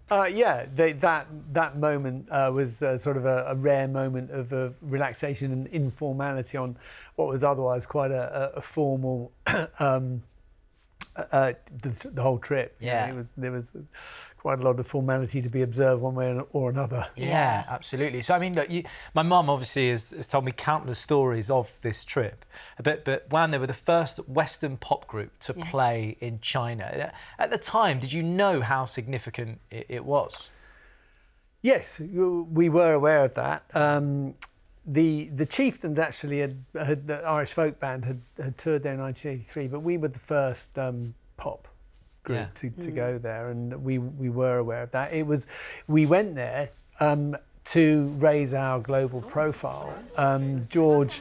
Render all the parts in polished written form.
That moment was sort of a rare moment of relaxation and informality on what was otherwise quite a formal the whole trip. Yeah. You know, there was quite a lot of formality to be observed one way or another. Yeah, absolutely. So I mean, look, my mum obviously has told me countless stories of this trip, but Wham, they were the first Western pop group to play in China. At the time, did you know how significant it was? Yes, we were aware of that. The Chieftains actually the Irish folk band had toured there in 1983, but we were the first pop group to go there, and we were aware of that. We went there to raise our global profile. George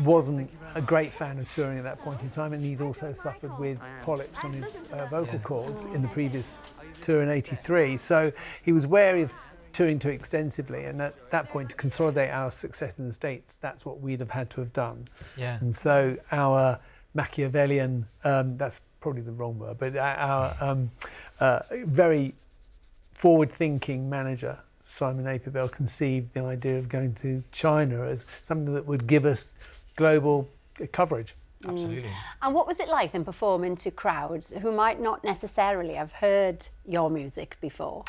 wasn't a great fan of touring at that point in time, and he'd also suffered with polyps on his vocal cords in the previous tour in '83, so he was wary of touring too extensively, and at that point, to consolidate our success in the States, that's what we'd have had to have done. Yeah. And so our Machiavellian, that's probably the wrong word, but our very forward-thinking manager, Simon Apabel, conceived the idea of going to China as something that would give us global coverage. Absolutely. And what was it like then performing to crowds who might not necessarily have heard your music before?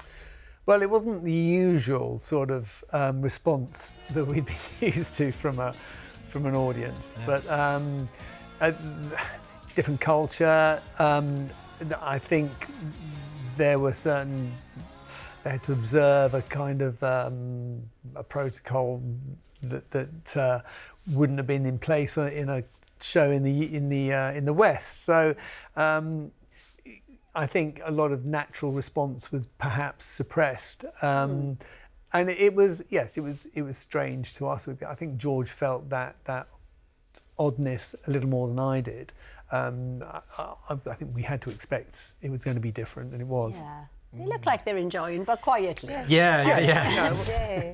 Well, it wasn't the usual sort of response that we'd been used to from an audience, but a different culture. I think there were certain. They had to observe a kind of a protocol that wouldn't have been in place in a show in the West. So. I think a lot of natural response was perhaps suppressed, and it was strange to us. I think George felt that oddness a little more than I did. I think we had to expect it was going to be different, and it was. Yeah. They look like they're enjoying, but quietly. Yeah.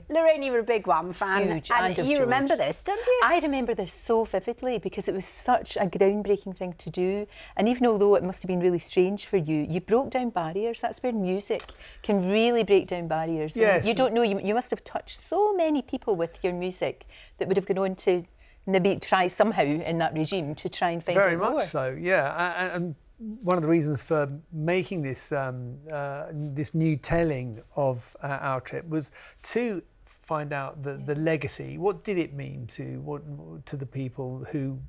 Lorraine, you were a big Wham fan. Huge, and you remember this, don't you? I remember this so vividly because it was such a groundbreaking thing to do. And even although it must have been really strange for you, you broke down barriers. That's where music can really break down barriers. Yes. And you don't know, you must have touched so many people with your music that would have gone on to maybe try somehow in that regime to try and find out more. Very much so, yeah. And one of the reasons for making this this new telling of our trip was to find out the legacy. What did it mean to the people who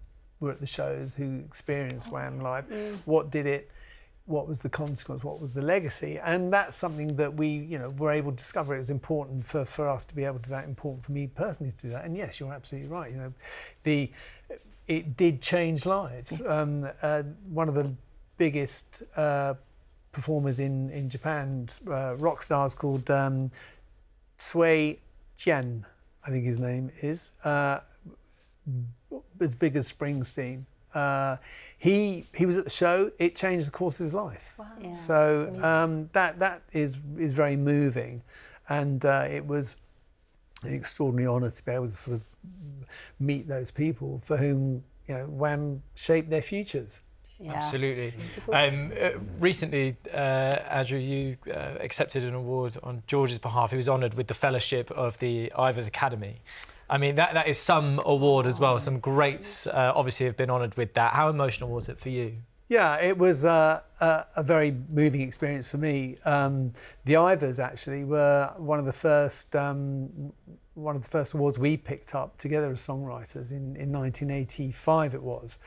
were at the shows, who experienced Wham live? What was the consequence? What was the legacy? And that's something that we, were able to discover. It was important for us to be able to do that. Important for me personally to do that. And yes, you're absolutely right. It did change lives. One of the biggest performers in Japan, rock stars called Sui Jian, I think his name is, as big as Springsteen. He was at the show. It changed the course of his life. Wow. Yeah, so that is very moving, and it was an extraordinary honour to be able to sort of meet those people for whom Wham shaped their futures. Yeah. Absolutely. Recently, Andrew, you accepted an award on George's behalf. He was honoured with the Fellowship of the Ivors Academy. I mean, that is some award as well. Some greats obviously have been honoured with that. How emotional was it for you? Yeah, it was a very moving experience for me. The Ivors actually were one of the first awards we picked up together as songwriters in 1985. It was.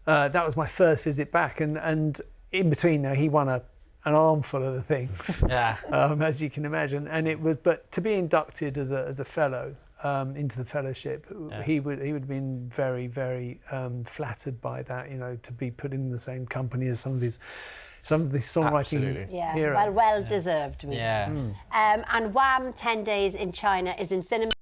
That was my first visit back, and in between there, he won an armful of the things, as you can imagine. And but to be inducted as a fellow into the fellowship, he would have been very, very flattered by that. To be put in the same company as some of the songwriting heroes. Well deserved. Really. Yeah. And Wham 10 Days in China is in cinemas